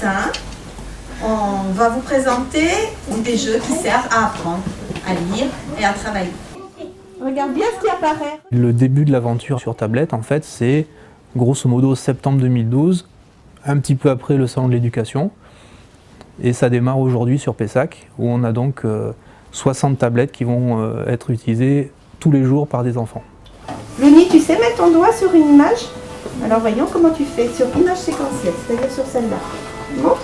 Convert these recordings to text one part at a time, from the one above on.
matin, on va vous présenter des jeux qui servent à apprendre, à lire et à travailler. Regarde bien ce qui apparaît. Le début de l'aventure sur tablette, en fait, c'est grosso modo septembre 2012, un petit peu après le salon de l'éducation. Et ça démarre aujourd'hui sur Pessac, où on a donc 60 tablettes qui vont être utilisées tous les jours par des enfants. Luni, tu sais mettre ton doigt sur une image? Alors voyons comment tu fais sur image séquentielle, c'est-à-dire sur celle-là. Montre.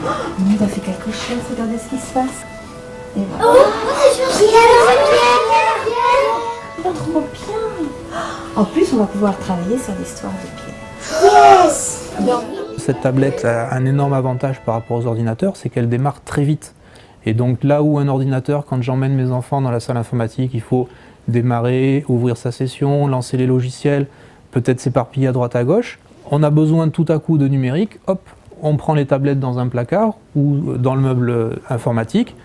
Oh, il a fait quelque chose, regardez ce qui se passe. Et voilà. Oh, trop bien. En plus, on va pouvoir travailler sur l'histoire de Pierre. Yes. Cette tablette a un énorme avantage par rapport aux ordinateurs, c'est qu'elle démarre très vite. Et donc là où un ordinateur, quand j'emmène mes enfants dans la salle informatique, il faut démarrer, ouvrir sa session, lancer les logiciels, peut-être s'éparpiller à droite à gauche, on a besoin tout à coup de numérique, hop, on prend les tablettes dans un placard ou dans le meuble informatique,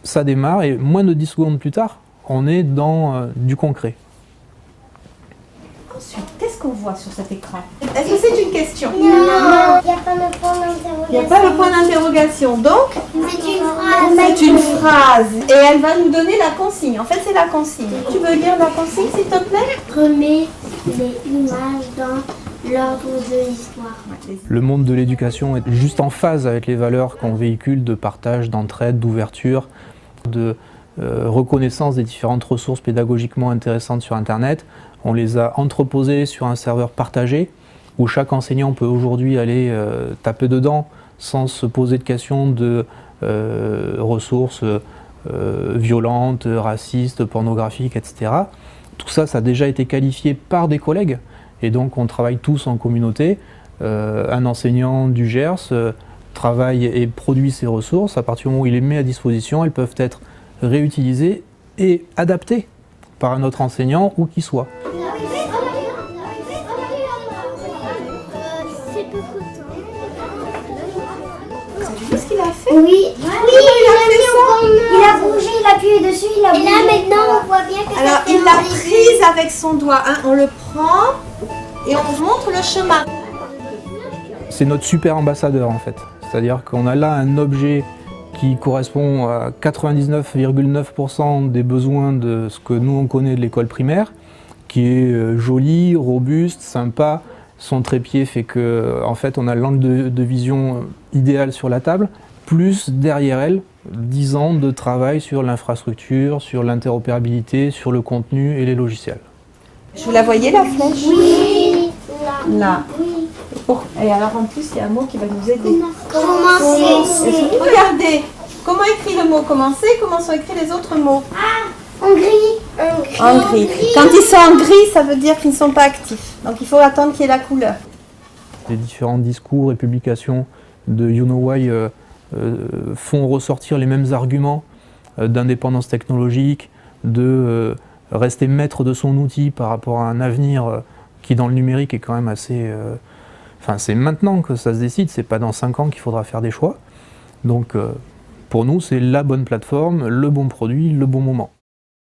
ça démarre et moins de 10 secondes plus tard, on est dans du concret. Ensuite, qu'est-ce qu'on voit sur cet écran? Est-ce que c'est une question? Non, il n'y a pas le point d'interrogation. Il n'y a pas le point d'interrogation, donc C'est une phrase. c'est une phrase et elle va nous donner la consigne. En fait, c'est la consigne. Tu veux lire la consigne, s'il te plaît? Remets les images dans l'ordre de l'histoire. Le monde de l'éducation est juste en phase avec les valeurs qu'on véhicule de partage, d'entraide, d'ouverture, de reconnaissance des différentes ressources pédagogiquement intéressantes sur Internet. On les a entreposées sur un serveur partagé où chaque enseignant peut aujourd'hui aller taper dedans sans se poser de questions de ressources violentes, racistes, pornographiques, etc. Tout ça, ça a déjà été qualifié par des collègues et donc on travaille tous en communauté. Un enseignant du Gers travaille et produit ces ressources. À partir du moment où il les met à disposition, elles peuvent être réutilisées et adaptées par un autre enseignant où qu'il soit. Qu'est-ce qu'il a fait? Oui, il a bougé, il a appuyé dessus, il a bougé. Et là maintenant on voit bien que Alors, il l'a prise avec son doigt. Hein. On le prend et on montre le chemin. C'est notre super ambassadeur en fait. C'est-à-dire qu'on a là un objet qui correspond à 99,9% des besoins de ce que nous on connaît de l'école primaire, qui est joli, robuste, sympa. Son trépied fait que en fait, on a l'angle de vision idéal sur la table, plus derrière elle 10 ans de travail sur l'infrastructure, sur l'interopérabilité, sur le contenu et les logiciels. Vous la voyez la flèche? Oui. Là. Oui. Et alors en plus, il y a un mot qui va nous aider. Commencer. Regardez, comment écrit le mot commencer? Comment sont écrits les autres mots? En gris. En gris. Quand ils sont en gris, ça veut dire qu'ils ne sont pas actifs. Donc il faut attendre qu'il y ait la couleur. Les différents discours et publications de You Know Why font ressortir les mêmes arguments d'indépendance technologique, de rester maître de son outil par rapport à un avenir qui dans le numérique est quand même assez... Enfin, c'est maintenant que ça se décide, c'est pas dans 5 ans qu'il faudra faire des choix. Donc pour nous, c'est la bonne plateforme, le bon produit, le bon moment.